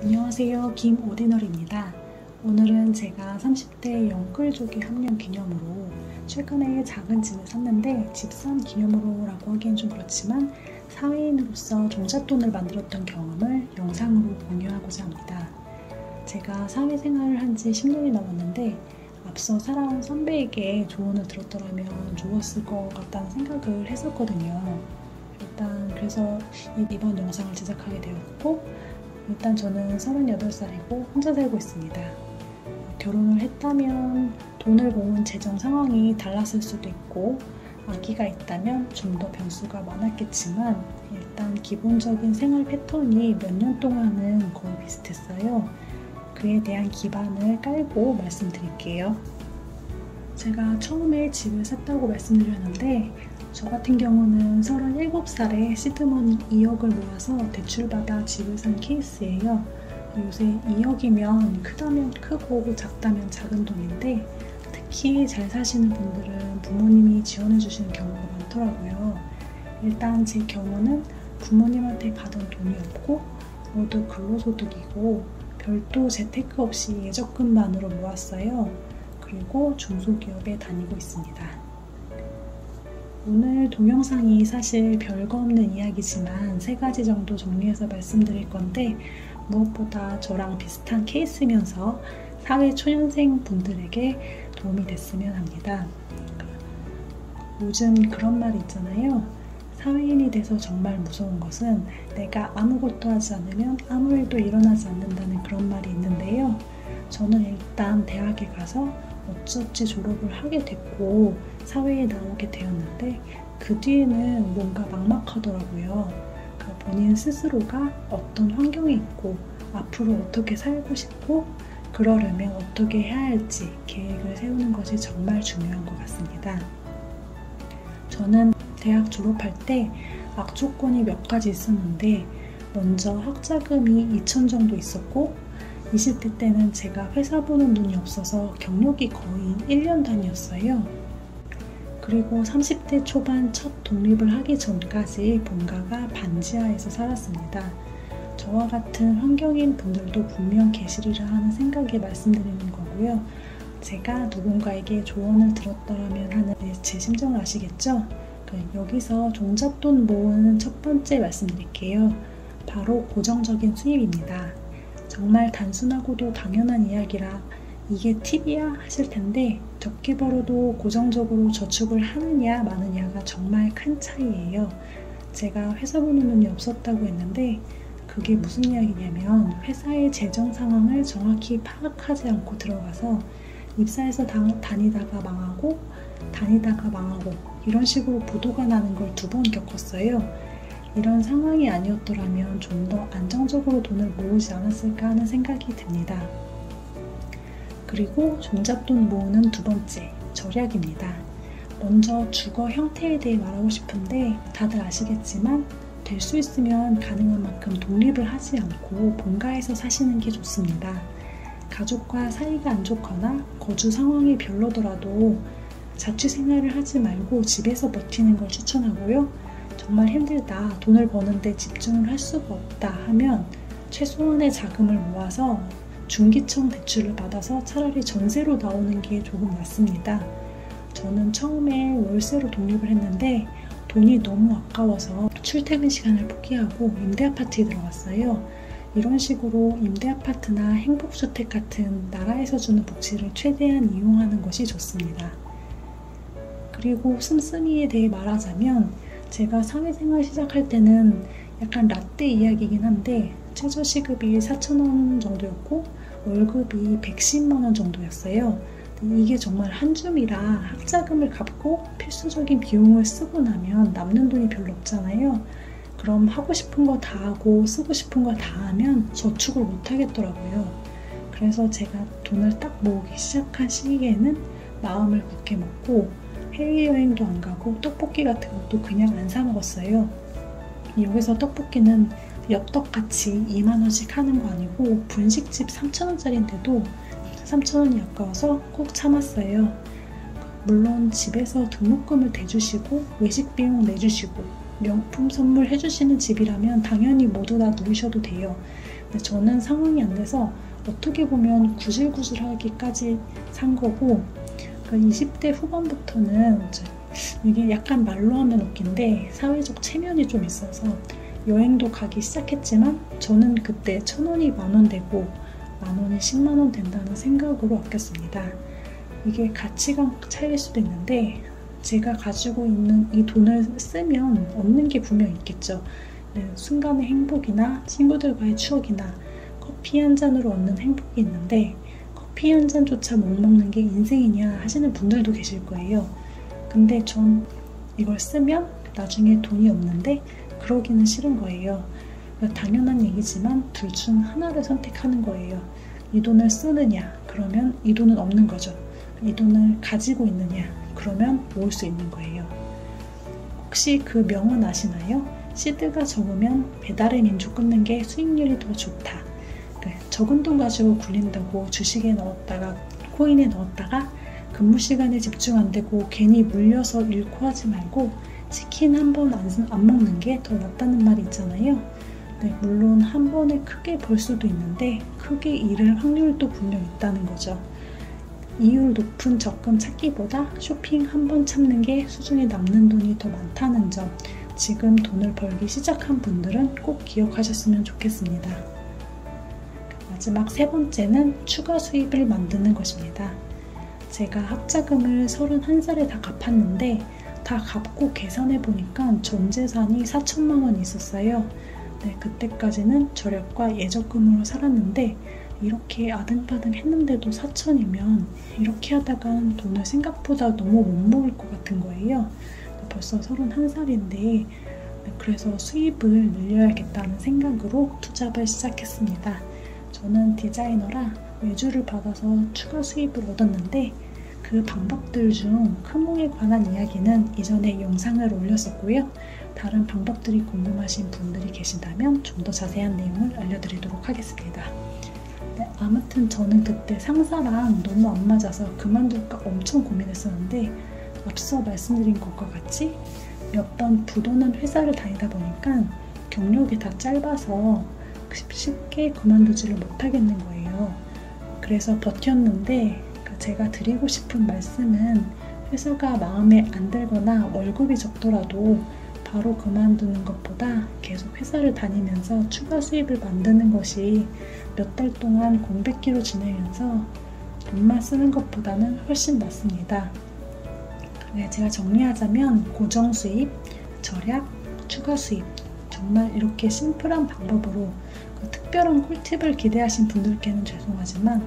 안녕하세요. 김오디널입니다. 오늘은 제가 30대 영끌족에 합류 기념으로 최근에 작은 집을 샀는데 집 산 기념으로라고 하기엔 좀 그렇지만 사회인으로서 종잣돈을 만들었던 경험을 영상으로 공유하고자 합니다. 제가 사회생활을 한 지 10년이 넘었는데 앞서 살아온 선배에게 조언을 들었더라면 좋았을 것 같다는 생각을 했었거든요. 일단 그래서 이번 영상을 제작하게 되었고, 일단 저는 38살이고 혼자 살고 있습니다. 결혼을 했다면 돈을 모은 재정 상황이 달랐을 수도 있고 아기가 있다면 좀 더 변수가 많았겠지만 일단 기본적인 생활 패턴이 몇 년 동안은 거의 비슷했어요. 그에 대한 기반을 깔고 말씀드릴게요. 제가 처음에 집을 샀다고 말씀드렸는데 저 같은 경우는 37살에 시드머니 2억을 모아서 대출받아 집을 산 케이스예요. 요새 2억이면 크다면 크고 작다면 작은 돈인데 특히 잘 사시는 분들은 부모님이 지원해 주시는 경우가 많더라고요. 일단 제 경우는 부모님한테 받은 돈이 없고 모두 근로소득이고 별도 재테크 없이 예적금만으로 모았어요. 그리고 중소기업에 다니고 있습니다. 오늘 동영상이 사실 별거 없는 이야기지만 3가지 정도 정리해서 말씀드릴 건데 무엇보다 저랑 비슷한 케이스면서 사회 초년생 분들에게 도움이 됐으면 합니다. 요즘 그런 말이 있잖아요. 사회인이 돼서 정말 무서운 것은 내가 아무것도 하지 않으면 아무 일도 일어나지 않는다는 그런 말이 있는데요. 저는 일단 대학에 가서 어찌어찌 졸업을 하게 됐고 사회에 나오게 되었는데 그 뒤에는 뭔가 막막하더라고요. 본인 스스로가 어떤 환경에 있고 앞으로 어떻게 살고 싶고 그러려면 어떻게 해야 할지 계획을 세우는 것이 정말 중요한 것 같습니다. 저는 대학 졸업할 때 악조건이 몇 가지 있었는데 먼저 학자금이 2천 정도 있었고 20대 때는 제가 회사 보는 눈이 없어서 경력이 거의 1년 단위였어요. 그리고 30대 초반 첫 독립을 하기 전까지 본가가 반지하에서 살았습니다. 저와 같은 환경인 분들도 분명 계시리라 하는 생각에 말씀드리는 거고요. 제가 누군가에게 조언을 들었더라면 하는 제 심정을 아시겠죠? 여기서 종잣돈 모으는 첫 번째 말씀드릴게요. 바로 고정적인 수입입니다. 정말 단순하고도 당연한 이야기라 이게 팁이야 하실 텐데 적게 벌어도 고정적으로 저축을 하느냐 마느냐가 정말 큰 차이예요. 제가 회사 보는 눈이 없었다고 했는데 그게 무슨 이야기냐면 회사의 재정 상황을 정확히 파악하지 않고 들어가서 입사해서 다니다가 망하고 이런 식으로 부도가 나는 걸 2번 겪었어요. 이런 상황이 아니었더라면 좀 더 안정적으로 돈을 모으지 않았을까 하는 생각이 듭니다. 그리고 종잣돈 모으는 두 번째, 절약입니다. 먼저 주거 형태에 대해 말하고 싶은데 다들 아시겠지만 될 수 있으면 가능한 만큼 독립을 하지 않고 본가에서 사시는 게 좋습니다. 가족과 사이가 안 좋거나 거주 상황이 별로더라도 자취 생활을 하지 말고 집에서 버티는 걸 추천하고요. 정말 힘들다, 돈을 버는데 집중을 할 수가 없다 하면 최소한의 자금을 모아서 중기청 대출을 받아서 차라리 전세로 나오는 게 조금 낫습니다. 저는 처음에 월세로 독립을 했는데 돈이 너무 아까워서 출퇴근 시간을 포기하고 임대아파트에 들어갔어요. 이런 식으로 임대아파트나 행복주택 같은 나라에서 주는 복지를 최대한 이용하는 것이 좋습니다. 그리고 씀씀이에 대해 말하자면 제가 사회생활 시작할 때는 약간 라떼 이야기이긴 한데 최저시급이 4,000원 정도였고 월급이 110만 원 정도였어요. 이게 정말 한 줌이라 학자금을 갚고 필수적인 비용을 쓰고 나면 남는 돈이 별로 없잖아요. 그럼 하고 싶은 거 다 하고 쓰고 싶은 거 다 하면 저축을 못 하겠더라고요. 그래서 제가 돈을 딱 모으기 시작한 시기에는 마음을 굳게 먹고 해외여행도 안 가고 떡볶이 같은 것도 그냥 안 사 먹었어요. 여기서 떡볶이는 엽떡같이 2만원씩 하는 거 아니고 분식집 3,000원짜리인데도 3,000원이 아까워서 꼭 참았어요. 물론 집에서 등록금을 대주시고 외식 비용 내주시고 명품 선물 해주시는 집이라면 당연히 모두 다 누리셔도 돼요. 근데 저는 상황이 안 돼서 어떻게 보면 구질구질하기까지 산 거고, 그 20대 후반부터는 이게 약간 말로 하면 웃긴데 사회적 체면이 좀 있어서 여행도 가기 시작했지만 저는 그때 1,000원이 만원 되고 만원이 10만원 된다는 생각으로 아꼈습니다. 이게 가치관 차이일 수도 있는데 제가 가지고 있는 이 돈을 쓰면 얻는 게 분명 있겠죠. 순간의 행복이나 친구들과의 추억이나 커피 한 잔으로 얻는 행복이 있는데 커피 한 잔조차 못 먹는 게 인생이냐 하시는 분들도 계실 거예요. 근데 전 이걸 쓰면 나중에 돈이 없는데 그러기는 싫은 거예요. 당연한 얘기지만 둘 중 하나를 선택하는 거예요. 이 돈을 쓰느냐, 그러면 이 돈은 없는 거죠. 이 돈을 가지고 있느냐, 그러면 모을 수 있는 거예요. 혹시 그 명언 아시나요? 시드가 적으면 배달의 민족 끊는 게 수익률이 더 좋다. 적은 돈 가지고 굴린다고 주식에 넣었다가 코인에 넣었다가 근무 시간에 집중 안 되고 괜히 물려서 잃고 하지 말고 치킨 한 번 안 먹는 게 더 낫다는 말이 있잖아요. 물론 한 번에 크게 벌 수도 있는데 크게 잃을 확률도 분명 있다는 거죠. 이율 높은 적금 찾기보다 쇼핑 한 번 참는 게 수중에 남는 돈이 더 많다는 점, 지금 돈을 벌기 시작한 분들은 꼭 기억하셨으면 좋겠습니다. 마지막 세 번째는 추가 수입을 만드는 것입니다. 제가 학자금을 31살에 다 갚았는데 다 갚고 계산해 보니까 전 재산이 4천만 원이 있었어요. 그때까지는 절약과 예적금으로 살았는데 이렇게 아등바등 했는데도 4천이면 이렇게 하다간 돈을 생각보다 너무 못 모을 것 같은 거예요. 벌써 31살인데 그래서 수입을 늘려야겠다는 생각으로 투잡을 시작했습니다. 저는 디자이너라 외주를 받아서 추가 수입을 얻었는데 그 방법들 중 크몽에 관한 이야기는 이전에 영상을 올렸었고요. 다른 방법들이 궁금하신 분들이 계신다면 좀 더 자세한 내용을 알려드리도록 하겠습니다. 아무튼 저는 그때 상사랑 너무 안 맞아서 그만둘까 엄청 고민했었는데 앞서 말씀드린 것과 같이 몇 번 부도난 회사를 다니다 보니까 경력이 다 짧아서 쉽게 그만두지를 못하겠는 거예요. 그래서 버텼는데 제가 드리고 싶은 말씀은 회사가 마음에 안 들거나 월급이 적더라도 바로 그만두는 것보다 계속 회사를 다니면서 추가 수입을 만드는 것이 몇 달 동안 공백기로 지내면서 돈만 쓰는 것보다는 훨씬 낫습니다. 제가 정리하자면 고정 수입, 절약, 추가 수입, 정말 이렇게 심플한 방법으로 특별한 꿀팁을 기대하신 분들께는 죄송하지만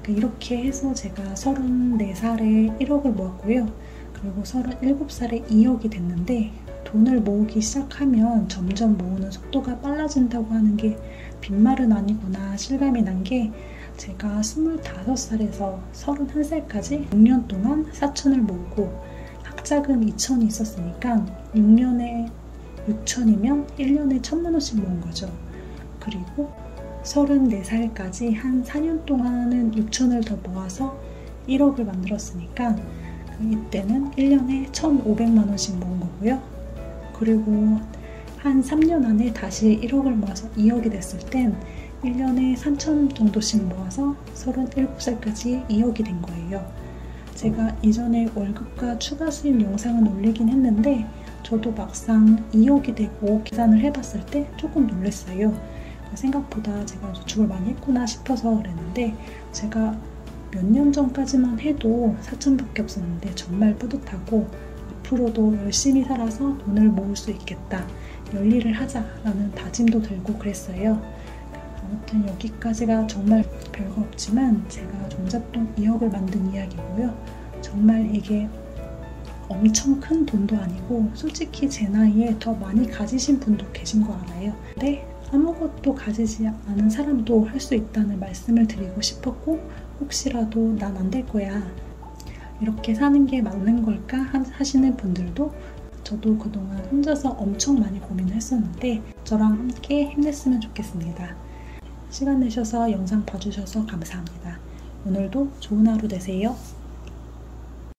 이렇게 해서 제가 34살에 1억을 모았고요. 그리고 37살에 2억이 됐는데 돈을 모으기 시작하면 점점 모으는 속도가 빨라진다고 하는 게 빈말은 아니구나 실감이 난 게 제가 25살에서 31살까지 6년 동안 4천을 모으고 학자금 2천이 있었으니까 6년에 6천이면 1년에 1,000만 원씩 모은 거죠. 그리고 34살까지 한 4년 동안은 6천을 더 모아서 1억을 만들었으니까 이때는 1년에 1,500만 원씩 모은 거고요. 그리고 한 3년 안에 다시 1억을 모아서 2억이 됐을 땐 1년에 3천 정도씩 모아서 37살까지 2억이 된 거예요. 제가 이전에 월급과 추가 수입 영상은 올리긴 했는데 저도 막상 2억이 되고 계산을 해봤을 때 조금 놀랐어요. 생각보다 제가 저축을 많이 했구나 싶어서 그랬는데 제가 몇 년 전까지만 해도 4천밖에 없었는데 정말 뿌듯하고 앞으로도 열심히 살아서 돈을 모을 수 있겠다, 열일을 하자라는 다짐도 들고 그랬어요. 아무튼 여기까지가 정말 별거 없지만 제가 종잣돈 2억을 만든 이야기고요. 정말 이게 엄청 큰 돈도 아니고 솔직히 제 나이에 더 많이 가지신 분도 계신 거 알아요. 근데 아무것도 가지지 않은 사람도 할 수 있다는 말씀을 드리고 싶었고 혹시라도 난 안 될 거야, 이렇게 사는 게 맞는 걸까 하시는 분들도 저도 그동안 혼자서 엄청 많이 고민을 했었는데 저랑 함께 힘냈으면 좋겠습니다. 시간 내셔서 영상 봐주셔서 감사합니다. 오늘도 좋은 하루 되세요.